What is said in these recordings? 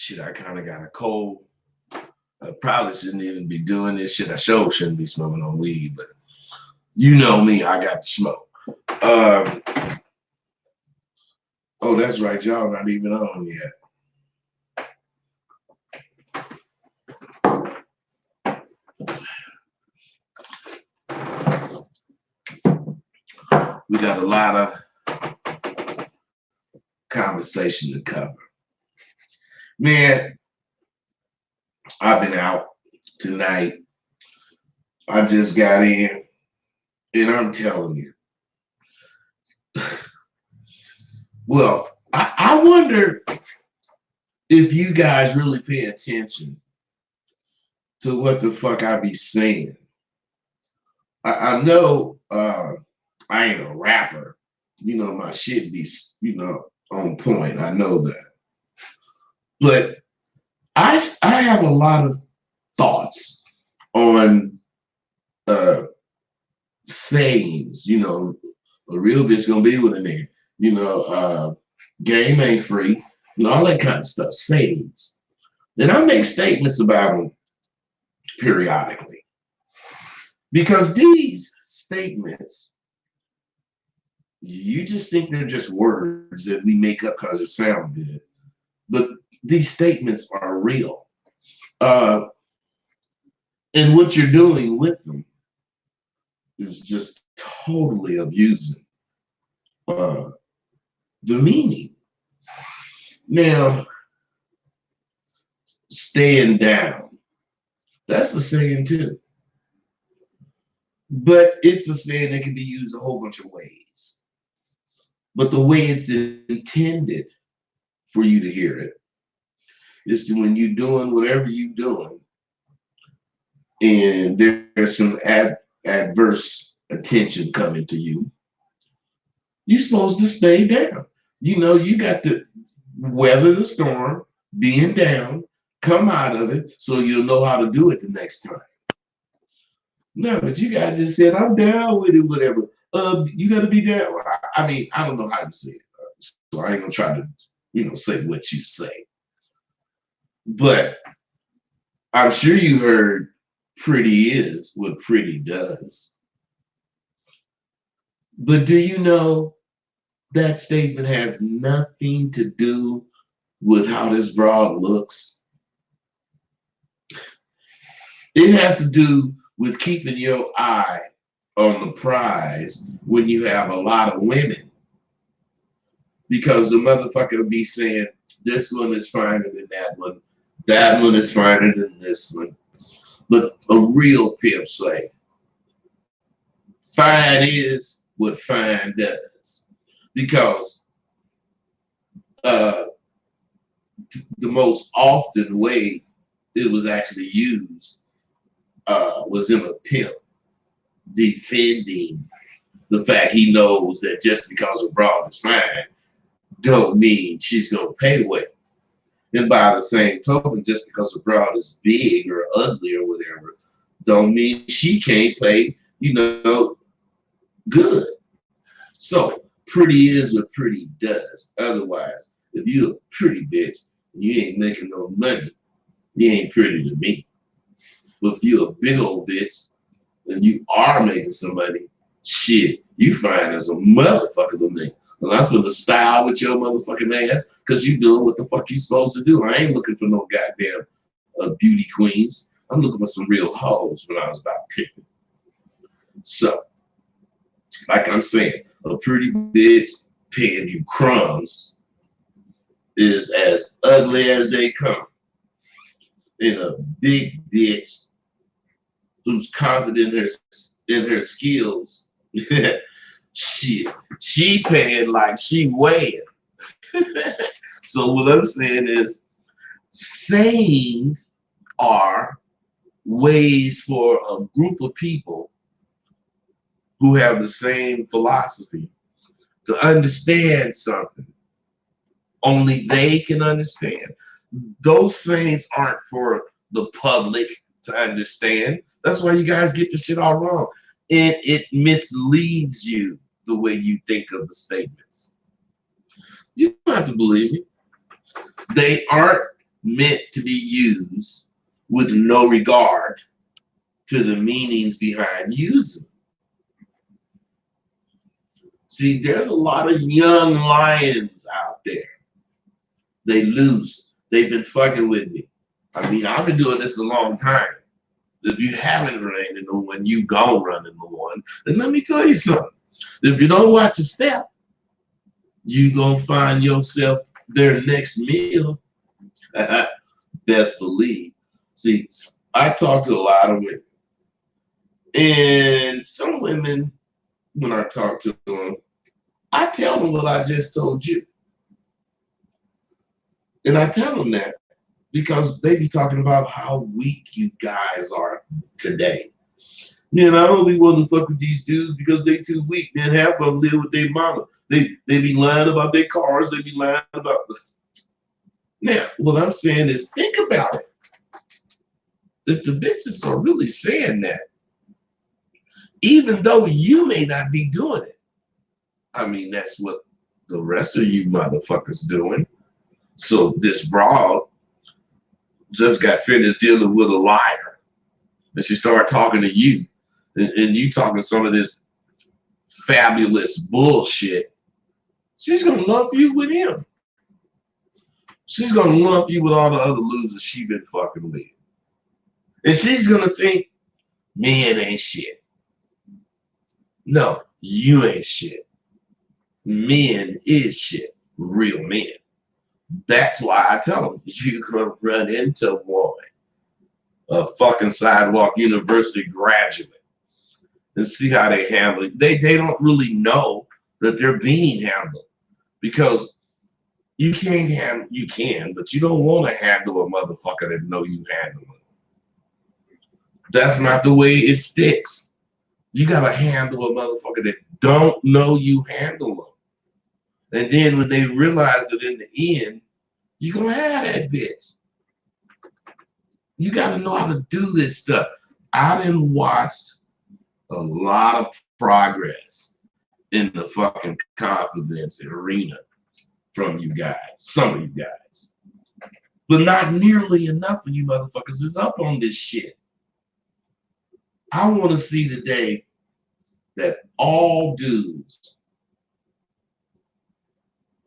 Shit, I kind of got a cold. I probably shouldn't even be doing this shit. I sure shouldn't be smoking on weed, but you know me, I got to smoke. Um, oh, that's right, y'all not even on yet. We got a lot of conversation to cover. Man, I've been out tonight. I just got in, and I'm telling you. Well, I wonder if you guys really pay attention to what the fuck I be saying. I know I ain't a rapper. You know, my shit be, on point. I know that. But I have a lot of thoughts on sayings, a real bitch gonna be with a nigga, game ain't free, all that kind of stuff, sayings. Then I make statements about them periodically because these statements, you just think they're just words that we make up because it sounds good, but these statements are real. And what you're doing with them is just totally abusing the meaning. Now, staying down, that's a saying too. But it's a saying that can be used a whole bunch of ways. But the way it's intended for you to hear it is to when you're doing whatever you're doing and there's some adverse attention coming to you, you're supposed to stay down. You got to weather the storm, being down, come out of it so you'll know how to do it the next time. No, but you guys just said, I'm down with it, whatever. You got to be down. I mean, I don't know how to say it. So I ain't going to try to, say what you say. But I'm sure you heard pretty is what pretty does. But do you know that statement has nothing to do with how this broad looks? It has to do with keeping your eye on the prize when you have a lot of women. Because the motherfucker will be saying, this one is finer than that one is finer than this one. But a real pimp say, fine is what fine does. Because the most often way it was actually used was in a pimp defending the fact he knows that just because a broad is fine don't mean she's gonna pay well. And by the same token, just because a broad is big or ugly or whatever, don't mean she can't pay, good. So pretty is what pretty does. Otherwise, if you're a pretty bitch and you ain't making no money, you ain't pretty to me. But if you're a big old bitch and you are making some money, shit, you fine as a motherfucker to me. And I'm gonna style with your motherfucking ass because you doing what the fuck you supposed to do. I ain't looking for no goddamn beauty queens. I'm looking for some real hoes when I was about picking. So, like I'm saying, a pretty bitch paying you crumbs is as ugly as they come. And a big bitch who's confident in her skills, shit, she paying like she weighing. So what I'm saying is, sayings are ways for a group of people who have the same philosophy to understand something. Only they can understand. Those sayings aren't for the public to understand. That's why you guys get this shit all wrong. And it misleads you the way you think of the statements. You don't have to believe me. They aren't meant to be used with no regard to the meanings behind using. See, there's a lot of young lions out there. They loose. They've been fucking with me. I mean, I've been doing this a long time. If you haven't run into one, you gonna run into one. And let me tell you something. If you don't watch a step, you gonna find yourself their next meal. Best believe. See, I talk to a lot of women. And some women, when I talk to them, I tell them what I just told you. And I tell them that because they be talking about how weak you guys are today. Man, I only want to fuck with these dudes because they too weak. Then half of them live with their mama. They be lying about their cars. They be lying about. Now, what I'm saying is, think about it. If the bitches are really saying that, even though you may not be doing it, I mean, that's what the rest of you motherfuckers doing. So this broad just got finished dealing with a liar, and she started talking to you, and you talking some of this fabulous bullshit. She's gonna lump you with him. She's gonna lump you with all the other losers she been fucking with, and she's gonna think men ain't shit. No, you ain't shit. Men is shit. Real men. That's why I tell them you're gonna run into one, a fucking sidewalk university graduate, and see how they handle it. They don't really know that they're being handled, because you can't handle, you can, but you don't want to handle a motherfucker that know you handle it. That's not the way it sticks. You gotta handle a motherfucker that don't know you handle them. And then when they realize that in the end, you're gonna have that bitch. You gotta know how to do this stuff. I done watched a lot of progress in the fucking confidence arena from you guys, some of you guys. But not nearly enough of you motherfuckers is up on this shit. I want to see the day that all dudes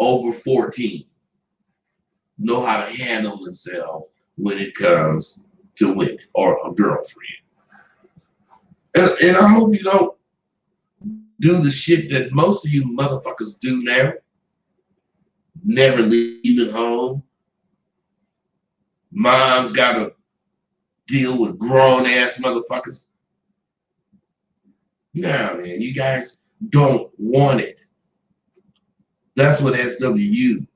over 14 know how to handle themselves when it comes to women or a girlfriend. And I hope you don't do the shit that most of you motherfuckers do now. Never leaving home. Mom's got to deal with grown ass motherfuckers. No, man, you guys don't want it. That's what SWU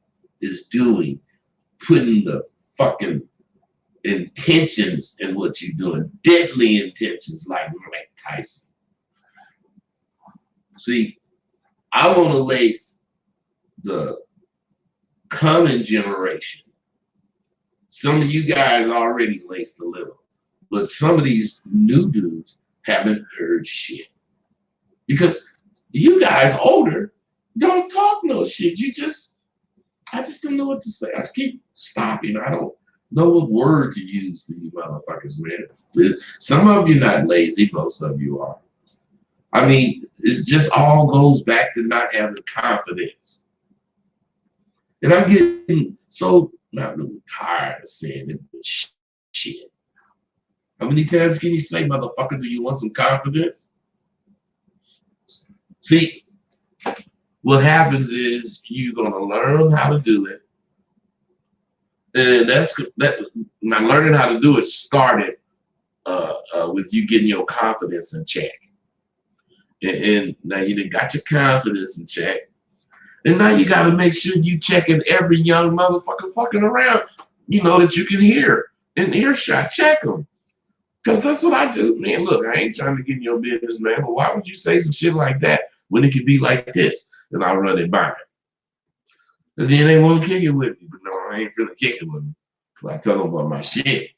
is doing, putting the fucking intentions in what you're doing, deadly intentions like Mike Tyson. See, I want to lace the coming generation. Some of you guys already laced a little, but some of these new dudes haven't heard shit. Because you guys older don't talk no shit. I just don't know what to say. I just keep stopping. I don't know what word to use for you motherfuckers, man. Some of you not lazy, most of you are. I mean, it just all goes back to not having confidence. And I'm getting so not really tired of saying it, but shit. How many times can you say, motherfucker, do you want some confidence? See, what happens is you're gonna learn how to do it, and that. Now, learning how to do it started with you getting your confidence in check, and now you got your confidence in check, and now you got to make sure you checking every young motherfucker fucking around, you know, that you can hear in earshot. Check them, because that's what I do, man. Look, I ain't trying to get in your business, man, but why would you say some shit like that when it could be like this? And I'll run it by. And then they won't kick it with me. But no, I ain't finna kick it with them. But I tell them about my shit.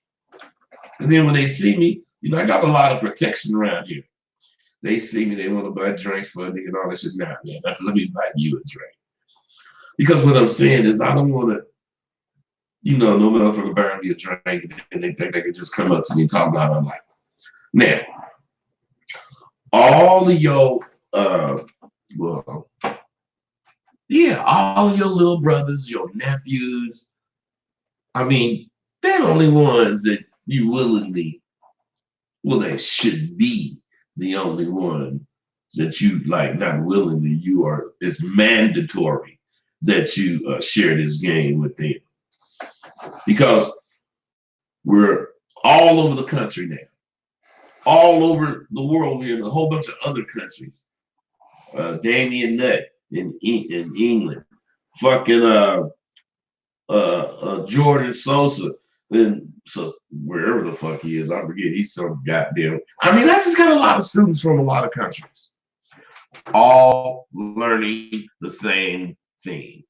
And then when they see me, you know, I got a lot of protection around here. They see me, they want to buy drinks for me and all that shit. Nah, man, let me buy you a drink. Because what I'm saying is I don't want to You know, no motherfucker buy me a drink and they think they can just come up to me and talk about my life. Now, all of your well, yeah, all of your little brothers, your nephews, I mean, they're the only ones that you willingly, well, they should be the only one that you like, not willingly, you are, it's mandatory that you share this game with them because we're all over the country now, all over the world. We're in a whole bunch of other countries. Damian Nutt in England, fucking Jordan Sosa, then so wherever the fuck he is, I forget. He's some goddamn. I mean, I just got a lot of students from a lot of countries, all learning the same thing.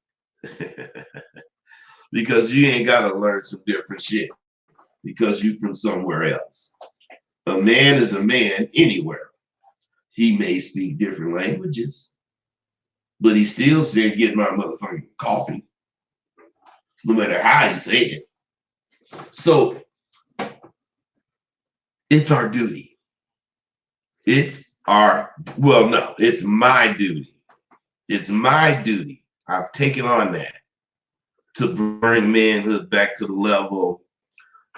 Because you ain't got to learn some different shit because you from somewhere else. A man is a man anywhere. He may speak different languages, but he still said, "Get my motherfucking coffee," no matter how he said it. So it's our duty. Well, no, it's my duty. It's my duty. I've taken on that to bring manhood back to the level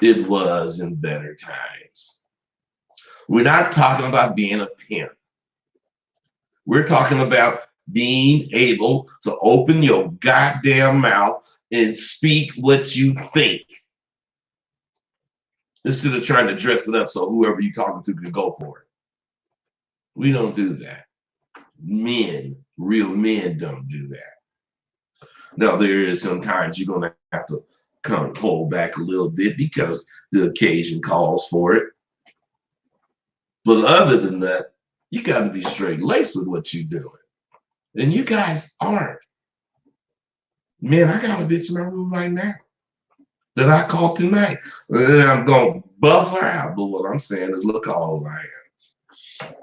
it was in better times. We're not talking about being a pimp. We're talking about being able to open your goddamn mouth and speak what you think instead of trying to dress it up so whoever you're talking to can go for it. We don't do that. Men, real men don't do that. Now, there is sometimes you're going to have to come hold back a little bit because the occasion calls for it. But other than that, you got to be straight laced with what you're doing. And you guys aren't. Man, I got a bitch in my room right now that I called tonight. And I'm going to buzz her out. But what I'm saying is, look how old I am.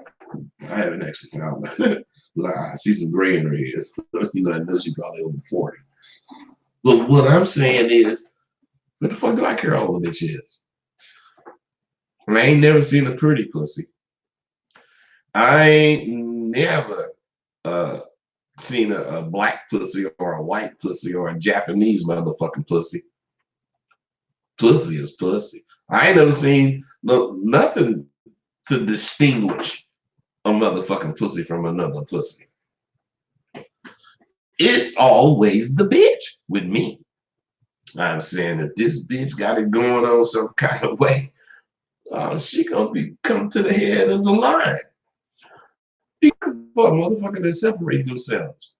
I haven't actually found that. I see some gray in her ears. You know, I know she's probably over 40. But what I'm saying is, what the fuck do I care how old a bitch is? I ain't never seen a pretty pussy. I ain't never seen a black pussy or a white pussy or a Japanese motherfucking pussy. Pussy is pussy. I ain't never seen nothing to distinguish a motherfucking pussy from another pussy. It's always the bitch with me. I'm saying that this bitch got it going on some kind of way. She gonna come to the head of the line. For a motherfucker that separate themselves.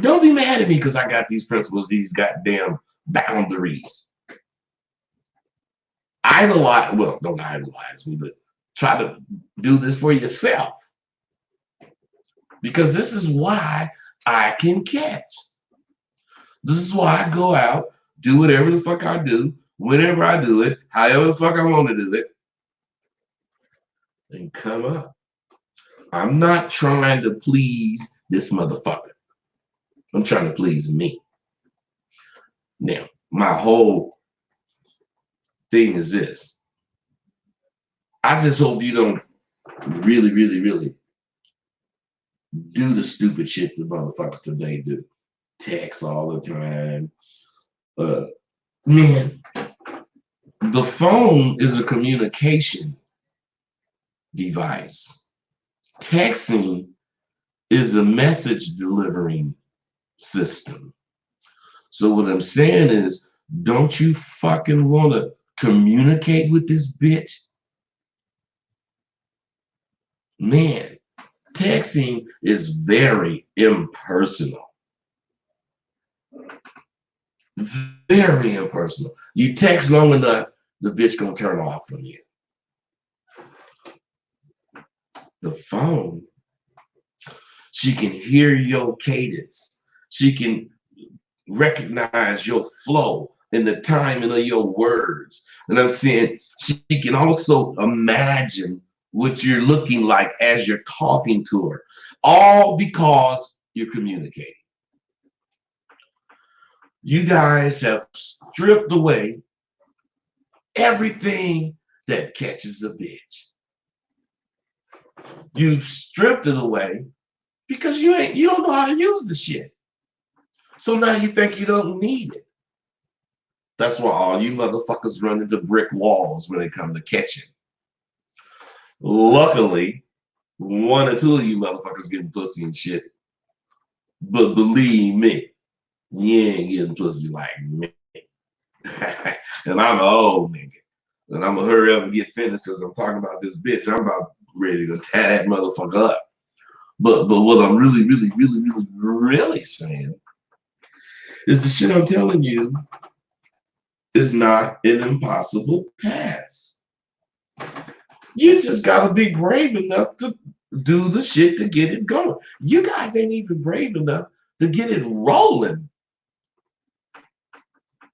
Don't be mad at me because I got these principles, these goddamn boundaries. Idolize, well, don't idolize me, but try to do this for yourself. Because this is why I can catch. This is why I go out, do whatever the fuck I do, whenever I do it, however the fuck I want to do it, and come up. I'm not trying to please this motherfucker. I'm trying to please me. Now, my whole thing is this. I just hope you don't really, really, really do the stupid shit that motherfuckers today do. Text all the time. Man, the phone is a communication device. Texting is a message delivering system. So what I'm saying is, don't you fucking want to communicate with this bitch? Man, texting is very impersonal. Very impersonal. You text long enough, the bitch gonna turn off from you. The phone, she can hear your cadence. She can recognize your flow and the timing of your words. And I'm saying she can also imagine what you're looking like as you're talking to her, all because you're communicating. You guys have stripped away everything that catches a bitch. You've stripped it away because you don't know how to use the shit. So now you think you don't need it. That's why all you motherfuckers run into brick walls when it comes to catching. Luckily, one or two of you motherfuckers getting pussy and shit. But believe me, you ain't getting pussy like me. And I'm an old nigga. And I'm gonna hurry up and get finished because I'm talking about this bitch. I'm about ready to tie that motherfucker up. But what I'm really saying is the shit I'm telling you is not an impossible task. You just gotta be brave enough to do the shit to get it going. You guys ain't even brave enough to get it rolling.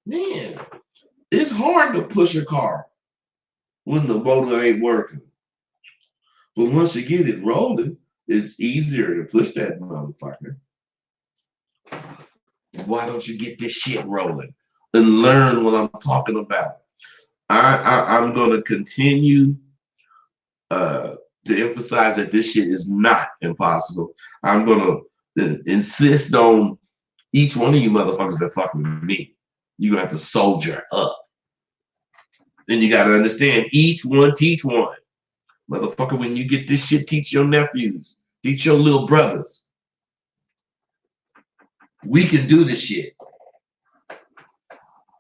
Man, it's hard to push a car when the motor ain't working. But once you get it rolling, it's easier to push that motherfucker. Why don't you get this shit rolling and learn what I'm talking about? I'm going to continue to emphasize that this shit is not impossible. I'm going to insist on each one of you motherfuckers that fuck with me. You're going to have to soldier up. Then you got to understand, each one teach one. Motherfucker, when you get this shit, teach your nephews. Teach your little brothers. We can do this shit.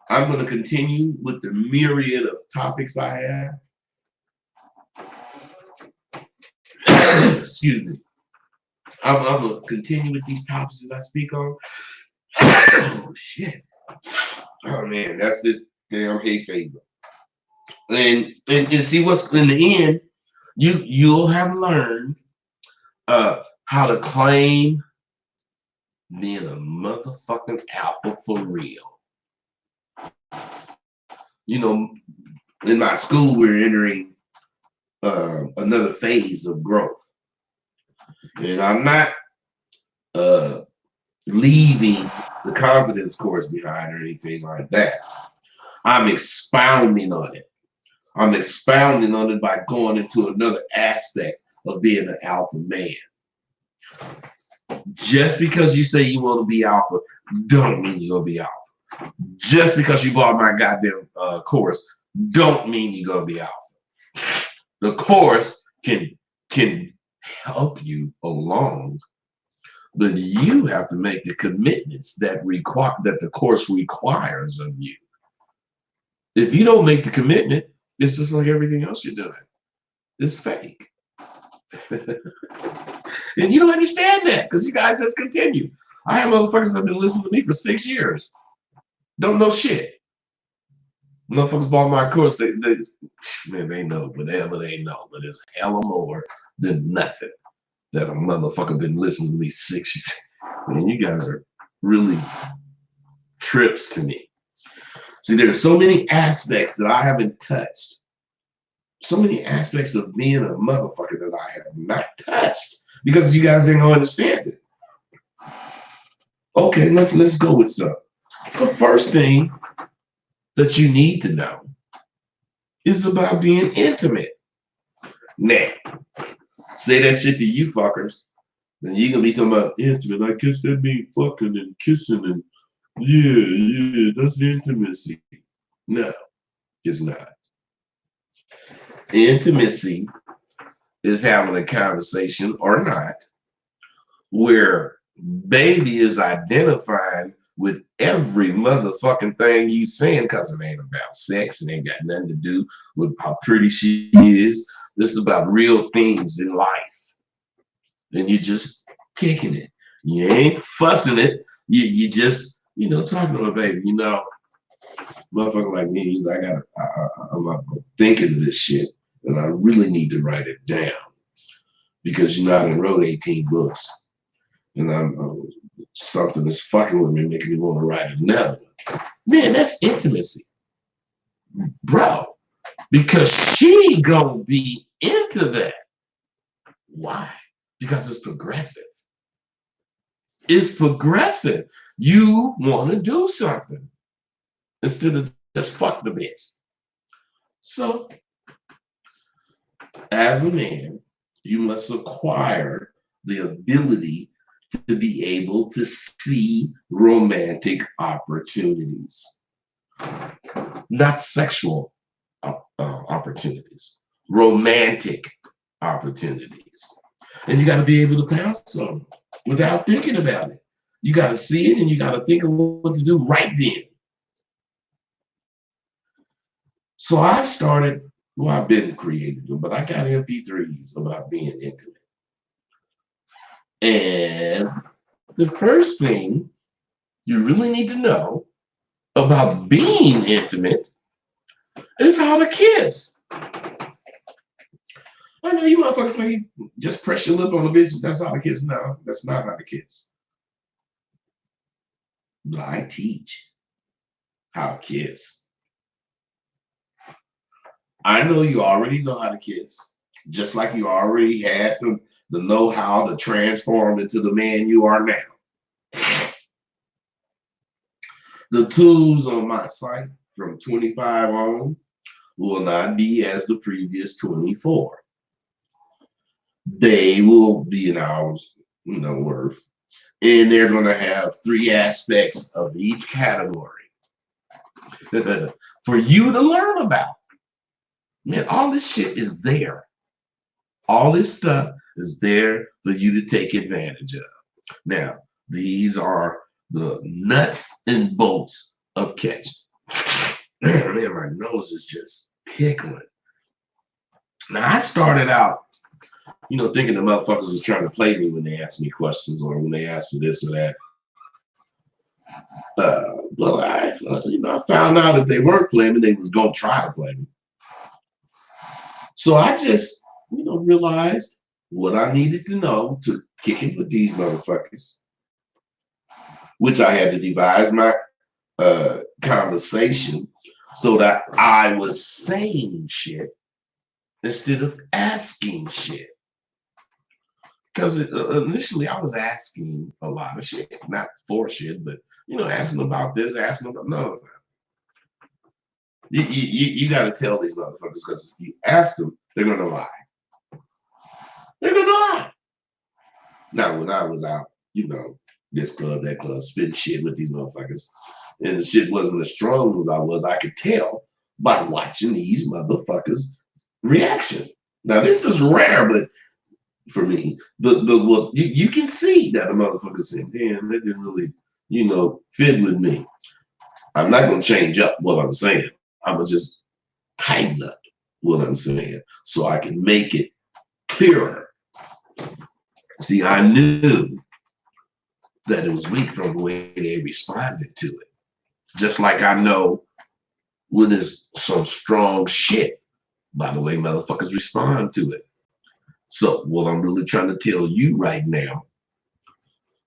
I'm going to continue with the myriad of topics I have. Excuse me. I'm going to continue with these topics that I speak on. Oh, shit. Oh, man, that's this damn hay fever. And see what's in the end, you'll have learned how to claim being a motherfucking alpha for real. You know, in my school, we're entering another phase of growth. And I'm not leaving the confidence course behind or anything like that. I'm expounding on it. I'm expounding on it by going into another aspect of being an alpha man. Just because you say you want to be alpha, don't mean you're going to be alpha. Just because you bought my goddamn course, don't mean you're going to be alpha. The course can help you along, but you have to make the commitments that the course requires of you. If you don't make the commitment, it's just like everything else you're doing. It's fake. And you don't understand that because you guys just continue. I have motherfuckers that have been listening to me for 6 years. Don't know shit. Motherfuckers bought my course. They know whatever they know, but it's hella more than nothing that a motherfucker been listening to me 6 years. Man, you guys are really trips to me. See, there's so many aspects that I haven't touched. So many aspects of being a motherfucker that I have not touched because you guys ain't gonna understand it. Okay, let's go with some. The first thing that you need to know is about being intimate. Now, say that shit to you fuckers, then you're gonna be talking about intimate. I guess that means fucking and kissing and yeah, that's intimacy. No, it's not. Intimacy is having a conversation or not where baby is identifying with every motherfucking thing you saying because it ain't about sex. It ain't got nothing to do with how pretty she is. This is about real things in life. And you're just kicking it. You ain't fussing it. You just, talking to a baby, motherfucker like me, I'm thinking of this shit and I really need to write it down because I done wrote 18 books and something is fucking with me, making me want to write another one. Man, that's intimacy, bro, because she gonna be into that. Why? Because it's progressive. It's progressive. You want to do something instead of just fuck the bitch. So, as a man, you must acquire the ability to be able to see romantic opportunities, not sexual opportunities, romantic opportunities. And you got to be able to pounce on them without thinking about it. You got to see it and you got to think of what to do right then. So I started, well, I've been creating them, but I got MP3s about being intimate. And the first thing you really need to know about being intimate is how to kiss. I know you motherfuckers think just press your lip on the bitch, that's how to kiss. No, that's not how to kiss. But I teach how to kiss. I know you already know how to kiss, just like you already had the know-how to transform into the man you are now. The tools on my site from 25 on will not be as the previous 24. They will be an hour's worth. And they're going to have 3 aspects of each category for you to learn about. Man, all this shit is there. All this stuff is there for you to take advantage of. Now, these are the nuts and bolts of catching. Man, my nose is just tickling. Now, I started out, thinking the motherfuckers was trying to play me when they asked me questions or when they asked for this or that. But I found out that they weren't playing me, they was gonna try to play me. So I just, realized what I needed to know to kick it with these motherfuckers, which I had to devise my conversation so that I was saying shit instead of asking shit. Because initially I was asking a lot of shit, not for shit, but asking about this, asking about no. You got to tell these motherfuckers because if you ask them, they're gonna lie. They're gonna lie. Now, when I was out, this club, that club, spitting shit with these motherfuckers, and the shit wasn't as strong as I was, I could tell by watching these motherfuckers' reaction. Now, this is rare, but for me, but what you can see that a motherfucker said, damn, that didn't really, fit with me. I'm not gonna change up what I'm saying. I'm gonna just tighten up what I'm saying so I can make it clearer. See, I knew that it was weak from the way they responded to it. Just like I know when there's some strong shit by the way motherfuckers respond to it. So what I'm really trying to tell you right now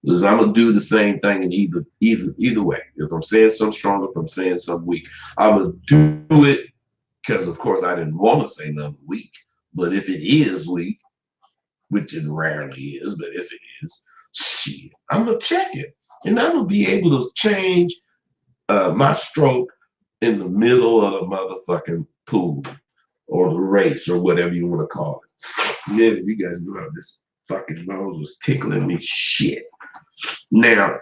is I'm gonna do the same thing in either way. If I'm saying something strong, if I'm saying something weak, I'm gonna do it because of course I didn't want to say nothing weak. But if it is weak, which it rarely is, but if it is, shit, I'm gonna check it. And I'm gonna be able to change my stroke in the middle of the motherfucking pool or the race or whatever you want to call it. Yeah, you guys know how this fucking nose was tickling me shit. Now,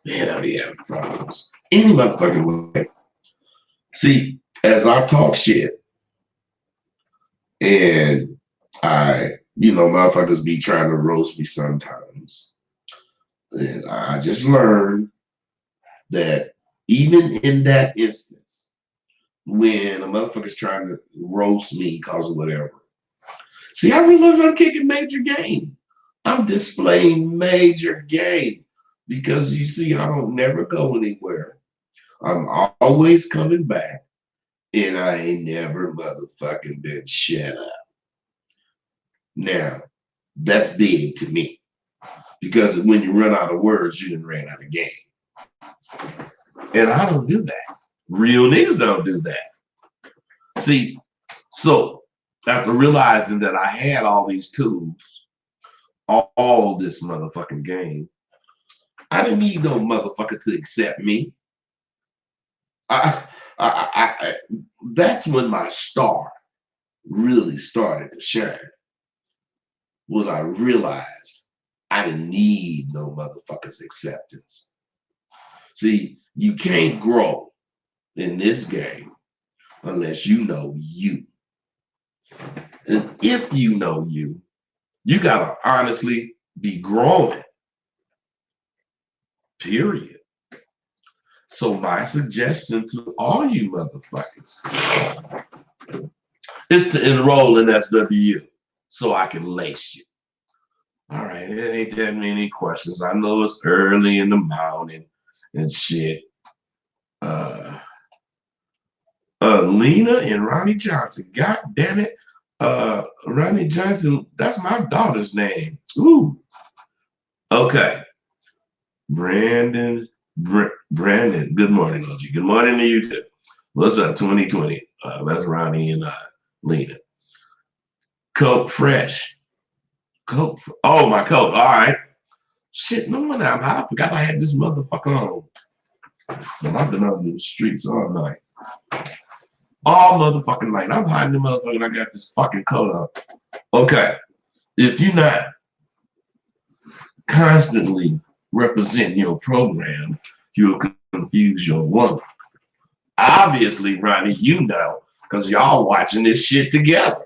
man, I'll be having problems. Any motherfucking way. See, as I talk shit and motherfuckers be trying to roast me sometimes. And I just learned that even in that instance, when a motherfucker's trying to roast me because of whatever, see, I realize I'm kicking major game. I'm displaying major game because you see, I don't never go anywhere. I'm always coming back, and I ain't never motherfucking been shut up. Now, that's big to me because when you run out of words, you done ran out of game. And I don't do that. Real niggas don't do that. See, so after realizing that I had all these tools, all this motherfucking game, I didn't need no motherfucker to accept me. I, that's when my star really started to shine. When I realized I didn't need no motherfucker's acceptance. See, you can't grow in this game unless you know you. And if you know you, you gotta honestly be growing. Period. So my suggestion to all you motherfuckers is to enroll in SWU so I can lace you. All right, it ain't that many questions. I know it's early in the morning and shit. Lena and Ronnie Johnson. God damn it. Ronnie Johnson, that's my daughter's name. Ooh. Okay. Brandon. Good morning, OG. Good morning to you too. What's up, 2020? That's Ronnie and Lena. Coke Fresh. Coke. Oh, my Coke. All right. Shit, no wonder I'm hot. I forgot I had this motherfucker on. Well, I've been on the streets all night. All motherfucking night. I'm hiding the motherfucker and I got this fucking coat on. Okay. If you're not constantly representing your program, you'll confuse your woman. Obviously, Ronnie, you know, because y'all watching this shit together.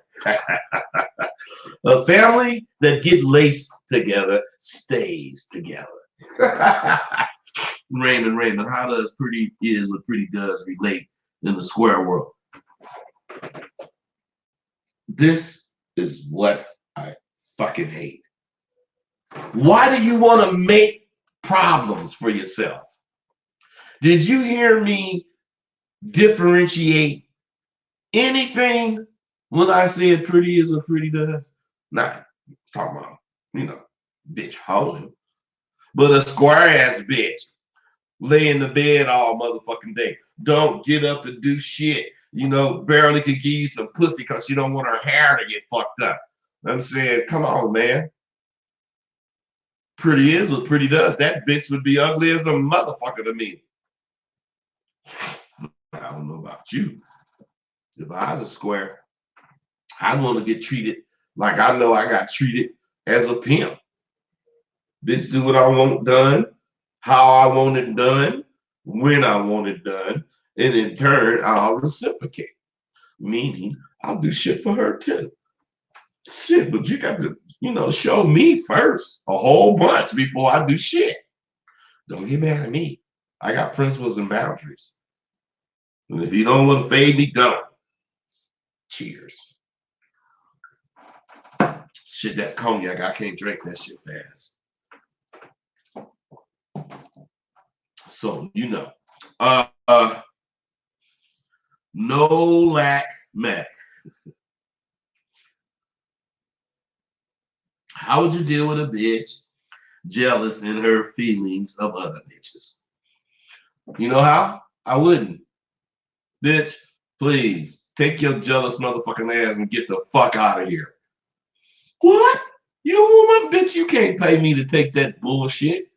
A family that get laced together stays together. Raymond, how does pretty is what pretty does relate in the square world? This is what I fucking hate. Why do you want to make problems for yourself? Did you hear me differentiate anything when I said pretty is what pretty does? Nah, talking about, bitch hoeing. But a square ass bitch lay in the bed all motherfucking day. Don't get up to do shit. Barely can give you some pussy because she don't want her hair to get fucked up. I'm saying, come on, man. Pretty is what pretty does. That bitch would be ugly as a motherfucker to me. I don't know about you. If I was a square, I'd want to get treated like I know I got treated as a pimp. Bitch, do what I want done, how I want it done, when I want it done, and in turn, I'll reciprocate. Meaning, I'll do shit for her too. Shit, but you got to, show me first a whole bunch before I do shit. Don't get mad at me. I got principles and boundaries. And if you don't want to fade me, don't. Cheers. Shit, that's cognac. I can't drink that shit fast. So, no lack Mac. How would you deal with a bitch jealous in her feelings of other bitches? You know how? I wouldn't. Bitch, please take your jealous motherfucking ass and get the fuck out of here. What? You don't want my bitch? You can't pay me to take that bullshit.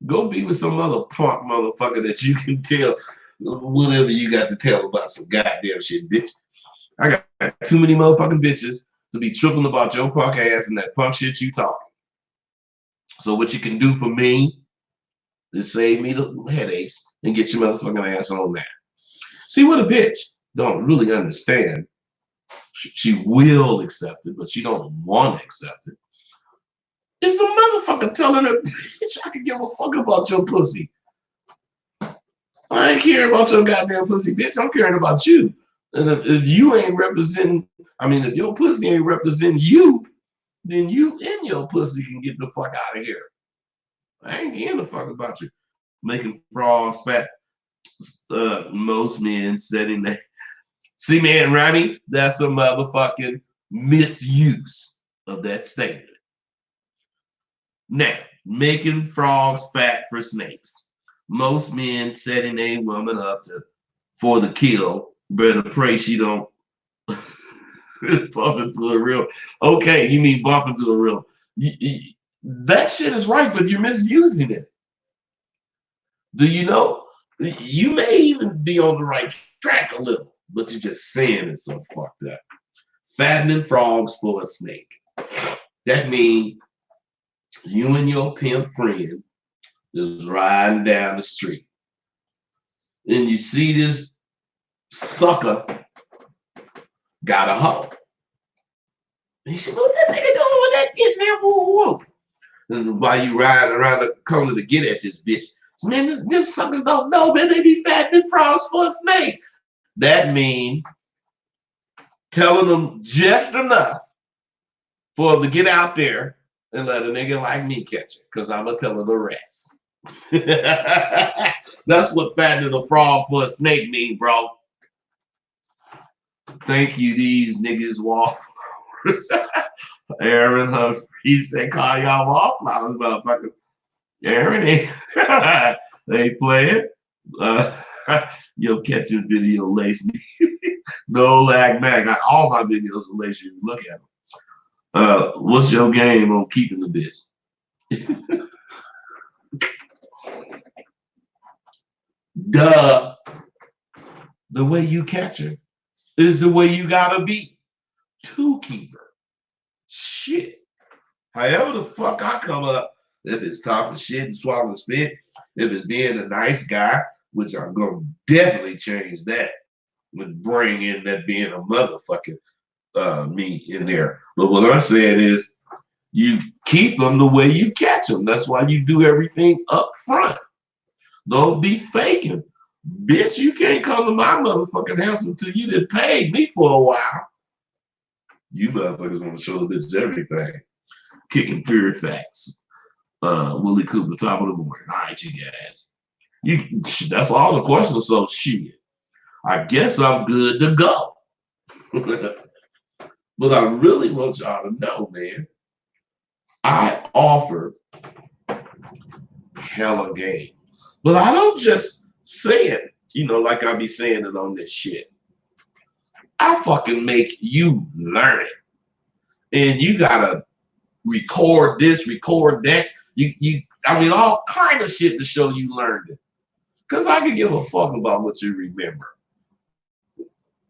Go be with some other punk motherfucker that you can tell whatever you got to tell about some goddamn shit, bitch. I got too many motherfucking bitches to be tripping about your punk ass and that punk shit you talking. So what you can do for me is save me the headaches and get your motherfucking ass on that. See, what a bitch don't really understand. She will accept it, but she don't want to accept it. It's a motherfucker telling her, bitch, I can give a fuck about your pussy. I ain't caring about your goddamn pussy, bitch. I'm caring about you. And if you ain't representing, if your pussy ain't representing you, then you and your pussy can get the fuck out of here. I ain't caring the fuck about you. Making frogs fat. Most men setting that. See, man, Ronnie, that's a motherfucking misuse of that statement. Now, making frogs fat for snakes. Most men setting a woman up for the kill, better pray she don't bump into a real. Okay, you mean bump into a real. That shit is right, but you're misusing it. Do you know? You may even be on the right track a little, but you're just saying it so fucked up. Fattening frogs for a snake. That means you and your pimp friend is riding down the street, and you see this sucker got a hoe. And you say, what that nigga doing with that bitch, man? Whoa, whoa. And while you riding around the corner to get at this bitch, man, them suckers don't know, man. They be fattening frogs for a snake. That means telling them just enough for them to get out there and let a nigga like me catch it, because I'm going to tell her the rest. That's what fattening a frog for a snake mean, bro. Thank you, these niggas wallflowers. Aaron Humphrey, he said, call y'all wallflowers, motherfucker. Aaron ain't playing. Yo, catching video lace me. No lag mag. All my videos will lace you. Look at them. What's your game on keeping the bitch? Duh. The way you catch her is the way you gotta be to keep her. Shit. However the fuck I come up, if it's talking shit and swallowing spit, if it's being a nice guy, which I'm gonna definitely change that, would bring in that being a motherfucking me in there. But what I'm saying is, you keep them the way you catch them. That's why you do everything up front. Don't be faking. Bitch, you can't come to my motherfucking house until you done paid me for a while. You motherfuckers want to show the bitch everything. Kicking pure facts. Willie Cooper, top of the morning. All right, you guys. That's all the questions, so shit. I guess I'm good to go. But I really want y'all to know, man, I offer hella game. But I don't just say it, like I be saying it on this shit. I fucking make you learn it. And you gotta record this, record that. All kind of shit to show you learned it. Because I can give a fuck about what you remember.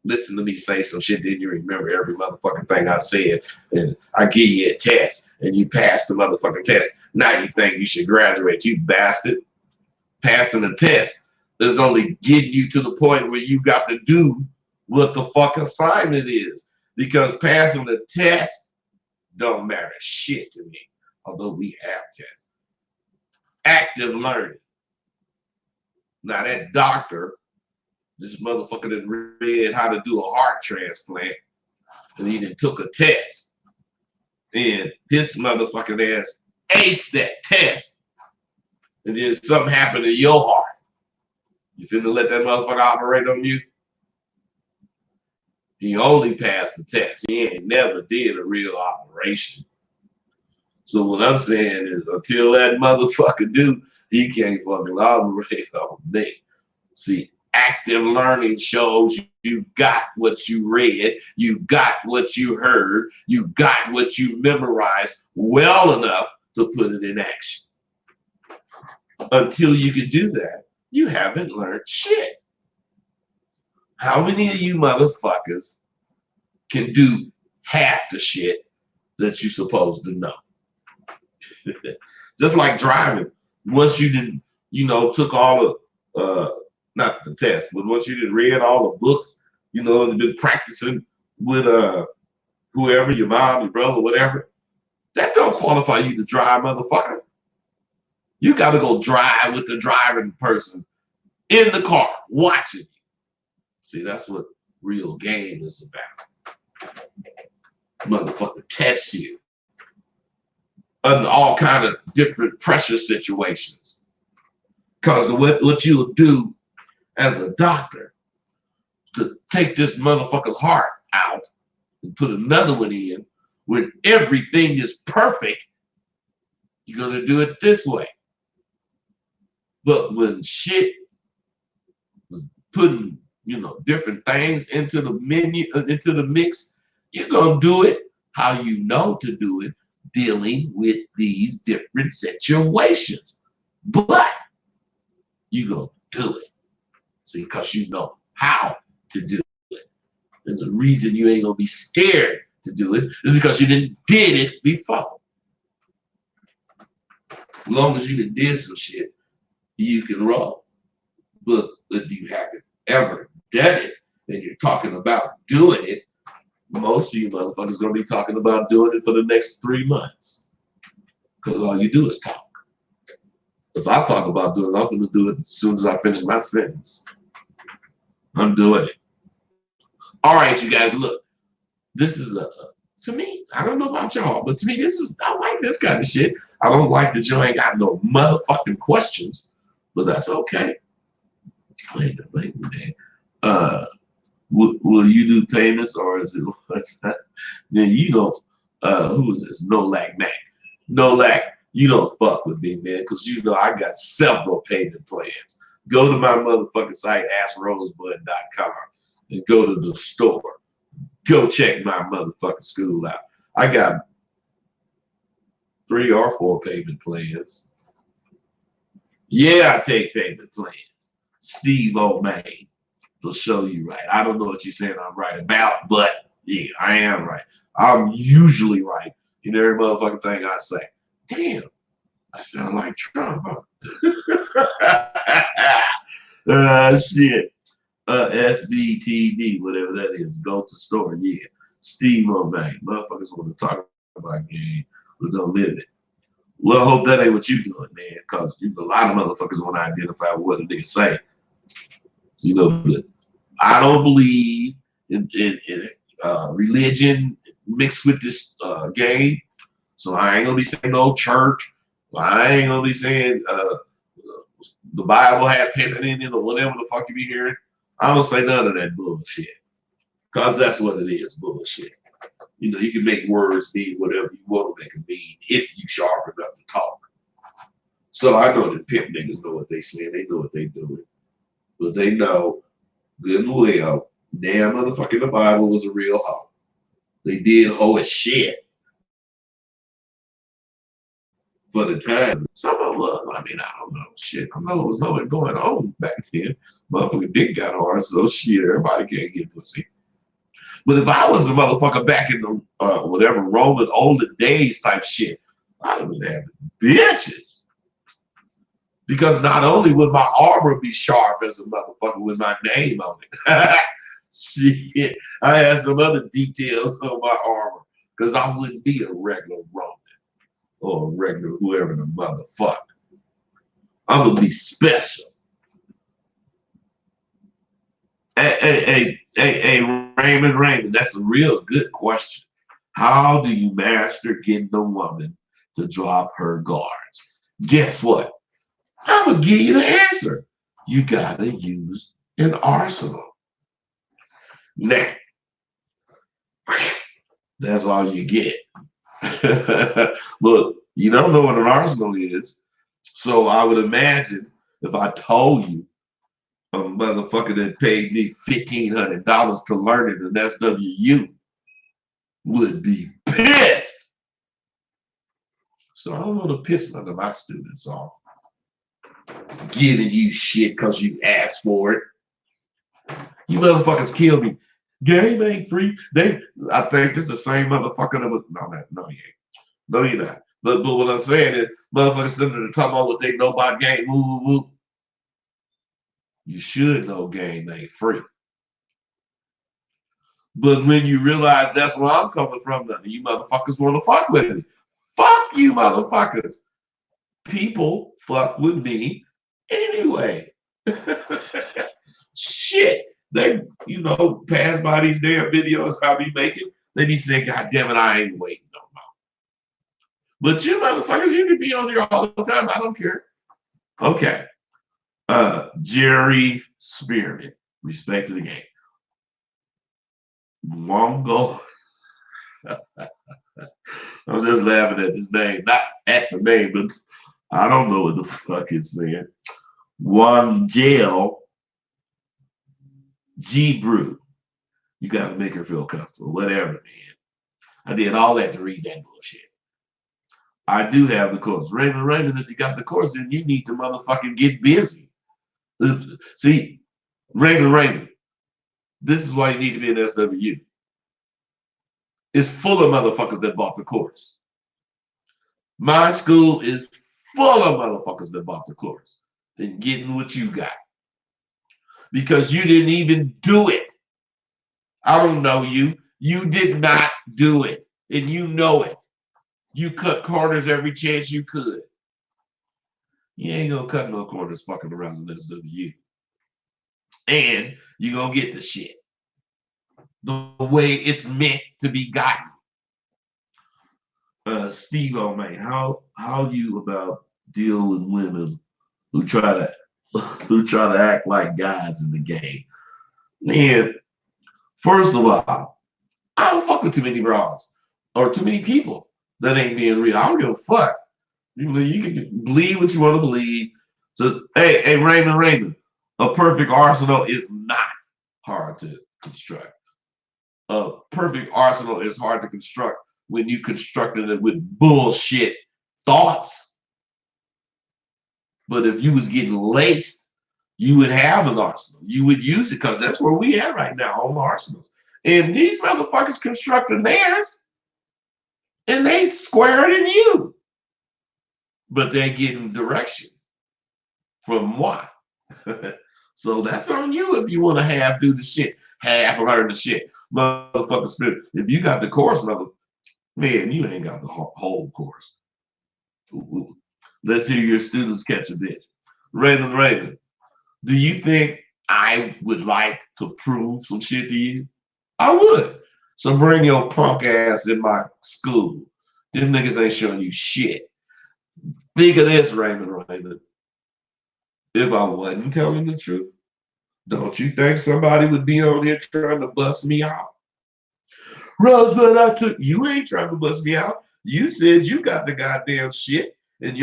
Listen to me say some shit, then you remember every motherfucking thing I said, and I give you a test, and you pass the motherfucking test. Now you think you should graduate, you bastard. Passing the test is only getting you to the point where you got to do what the fuck assignment is. Because passing the test don't matter shit to me, although we have tests. Active learning. Now that doctor, this motherfucker that read how to do a heart transplant, and he then took a test, and his motherfucking ass aced that test, and then something happened to your heart. You finna let that motherfucker operate on you? He only passed the test. He ain't never did a real operation. So what I'm saying is, until that motherfucker do, he can't fucking operate on me. See, active learning shows you got what you read, you got what you heard, you got what you memorized well enough to put it in action. Until you can do that, you haven't learned shit. How many of you motherfuckers can do half the shit that you're supposed to know? Just like driving. Once you didn't, took all the not the test, but once you didn't read all the books, and been practicing with whoever, your mom, your brother, whatever, that don't qualify you to drive, motherfucker. You got to go drive with the driving person in the car, watching you. See, that's what real game is about. Motherfucker test you under all kind of different pressure situations. Because what you'll do as a doctor to take this motherfucker's heart out and put another one in when everything is perfect, you're going to do it this way. But when shit is putting, different things into the menu, into the mix, you're going to do it how you know to do it, dealing with these different situations. But You gonna do it. See, because you know how to do it. And the reason you ain't gonna be scared to do it is because you didn't did it before. As long as you did some shit, you can roll. But if you haven't ever done it and you're talking about doing it, most of you motherfuckers gonna be talking about doing it for the next 3 months. Because all you do is talk. If I talk about doing it, I'm gonna do it as soon as I finish my sentence. I'm doing it. All right, you guys, look. This is to me, I don't know about y'all, but to me, I like this kind of shit. I don't like that you ain't got no motherfucking questions, but that's okay. Wait, man. Will you do payments or is it then you don't who is this? No lack Mac. No lack, you don't fuck with me, man, because you know I got several payment plans. Go to my motherfucking site, AskRosebud.com, and go to the store. Go check my motherfucking school out. I got 3 or 4 payment plans. Yeah, I take payment plans. Steve O'May will show you right. I don't know what you're saying I'm right about, but yeah, I am right. I'm usually right in every motherfucking thing I say. Damn, I sound like Trump, huh? Shit. SBTD, whatever that is. Go to store, yeah. Steve O'May. Motherfuckers want to talk about game, but don't live it. Well, I hope that ain't what you doing, man, because you know, a lot of motherfuckers want to identify what a nigga say. You know, I don't believe in religion mixed with this game. So I ain't gonna be saying no church. I ain't gonna be saying the Bible had pimping in it or whatever the fuck you be hearing. I don't say none of that bullshit. Cause that's what it is, bullshit. You know, you can make words mean whatever you want to make them mean if you sharp enough to talk. So I know that pimp niggas know what they saying. They know what they doing. But they know good and well, damn motherfucking the Bible was a real hoe. They did hoe as shit for the time. Some of them, I mean, I don't know. Shit, I know it was nothing going on back then. Motherfucking dick got hard, so shit, everybody can't get pussy. But if I was a motherfucker back in the whatever Roman olden days type shit, I'd have been having bitches. Because not only would my armor be sharp as a motherfucker with my name on it, shit, I had some other details on my armor because I wouldn't be a regular Roman or a regular whoever the motherfucker. I'm gonna be special. Hey, Raymond, that's a real good question. How do you master getting a woman to drop her guards? Guess what? I'm gonna give you the answer. You gotta use an arsenal. Now, that's all you get. But you don't know what an arsenal is. So I would imagine if I told you a motherfucker that paid me $1,500 to learn it, and SWU would be pissed. So I don't want to piss none of my students off. Giving you shit because you asked for it. You motherfuckers kill me. Game ain't free. I think this is the same motherfucker that was. No, you ain't. No, you're not. But what I'm saying is, motherfuckers sitting there talking about what they know about game. Woo, woo, woo. You should know game ain't free. But when you realize that's where I'm coming from, you motherfuckers want to fuck with me. Fuck you, motherfuckers. People fuck with me anyway. Shit. They, pass by these damn videos I be making. They be saying, God damn it, I ain't waiting no more. But you motherfuckers, you can be on here all the time. I don't care. Okay. Jerry Spearman. Respect to the game. Mongo. I'm just laughing at this name. Not at the name, but I don't know what the fuck it's saying. One jail G Brew. You gotta make her feel comfortable. Whatever, man. I did all that to read that bullshit. I do have the course. Raymond, if you got the course, then you need to motherfucking get busy. See, Raymond, this is why you need to be an SWU. It's full of motherfuckers that bought the course. My school is full of motherfuckers that bought the course and getting what you got because you didn't even do it. I don't know you. You did not do it, and you know it. You cut corners every chance you could. You ain't gonna cut no corners fucking around with SWU. And you're gonna get the shit the way it's meant to be gotten. Steve, oh man, how you about deal with women who try to act like guys in the game? Man, first of all, I don't fuck with too many bras or too many people that ain't being real. I don't give a fuck. You can believe what you want to believe. So, hey, Raymond, a perfect arsenal is not hard to construct. A perfect arsenal is hard to construct when you constructed it with bullshit thoughts. But if you was getting laced, you would have an arsenal. You would use it because that's where we at right now, on the arsenals. And these motherfuckers constructing theirs, and they square it in you. But they're getting direction from what? So that's on you if you want to half do the shit, half learn the shit. Motherfucker spirit. If you got the course, man, you ain't got the whole course. Ooh. Let's hear your students catch a bitch. Raymond, do you think I would like to prove some shit to you? I would. So bring your punk ass in my school. Them niggas ain't showing you shit. Think of this, Raymond. If I wasn't telling the truth, don't you think somebody would be on here trying to bust me out? Rosebud, you ain't trying to bust me out. You said you got the goddamn shit. And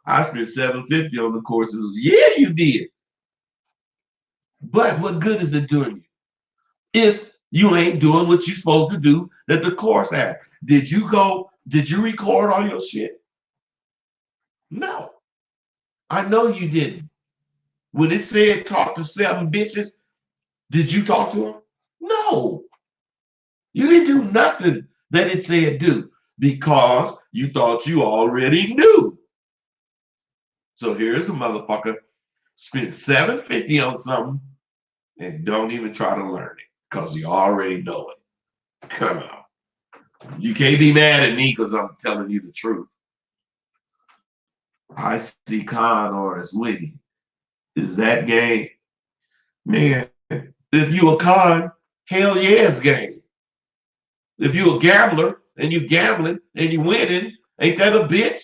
I spent $750 on the courses. Yeah, you did. But what good is it doing you if you ain't doing what you're supposed to do that the course had? Did you record all your shit? No. I know you didn't. When it said talk to 7 bitches, did you talk to them? No. You didn't do nothing that it said do because you thought you already knew. So here's a motherfucker spent $750 on something and don't even try to learn it because you already know it. Come on. You can't be mad at me because I'm telling you the truth. I see con artists winning. Is that game? Man, if you a con, hell yeah, it's game. If you a gambler and you gambling and you winning, ain't that a bitch?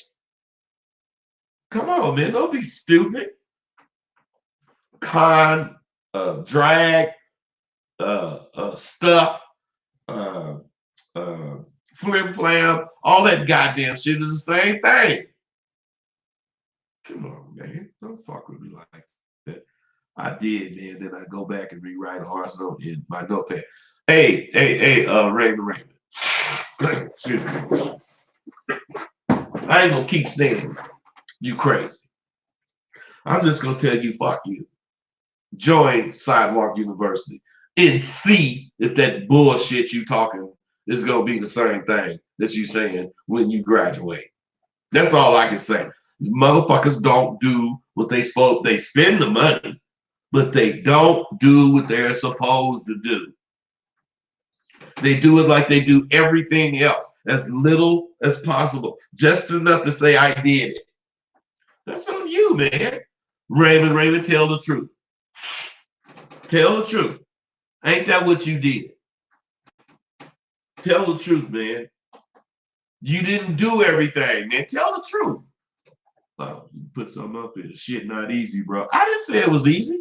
Come on, man, don't be stupid. Con, drag, stuff, flim flam, all that goddamn shit is the same thing. Come on, man, don't fuck with me like that. I did, man. Then I go back and rewrite a arsenal in my notepad. Hey, Raymond. Excuse me. I ain't gonna keep saying you crazy. I'm just gonna tell you, fuck you. Join Sidewalk University and see if that bullshit you talking is gonna be the same thing that you saying when you graduate. That's all I can say. Motherfuckers don't do what they supposed. They spend the money, but they don't do what they're supposed to do. They do it like they do everything else, as little as possible, just enough to say I did it. That's on you, man. Raymond, tell the truth. Tell the truth. Ain't that what you did? Tell the truth, man. You didn't do everything, man. Tell the truth. You put something up here. Shit not easy, bro. I didn't say it was easy.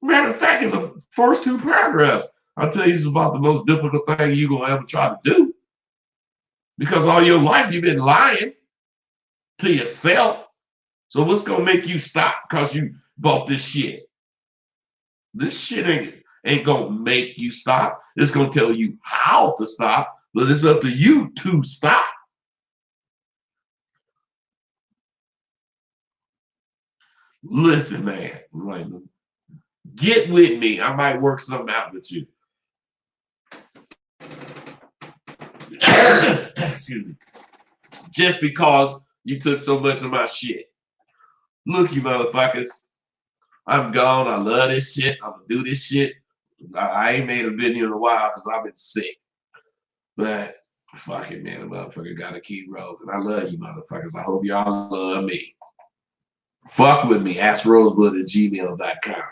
Matter of fact, in the first 2 paragraphs, I'll tell you it's about the most difficult thing you're going to ever try to do. Because all your life you've been lying to yourself. So what's going to make you stop because you bought this shit? This shit ain't going to make you stop. It's going to tell you how to stop, but it's up to you to stop. Listen, man. Like, get with me. I might work something out with you. Excuse me. Just because you took so much of my shit. Look, you motherfuckers. I'm gone. I love this shit. I'm gonna do this shit. I ain't made a video in a while because I've been sick. But fuck it, man. The motherfucker gotta keep rolling. I love you motherfuckers. I hope y'all love me. Fuck with me. AskRosebud@gmail.com.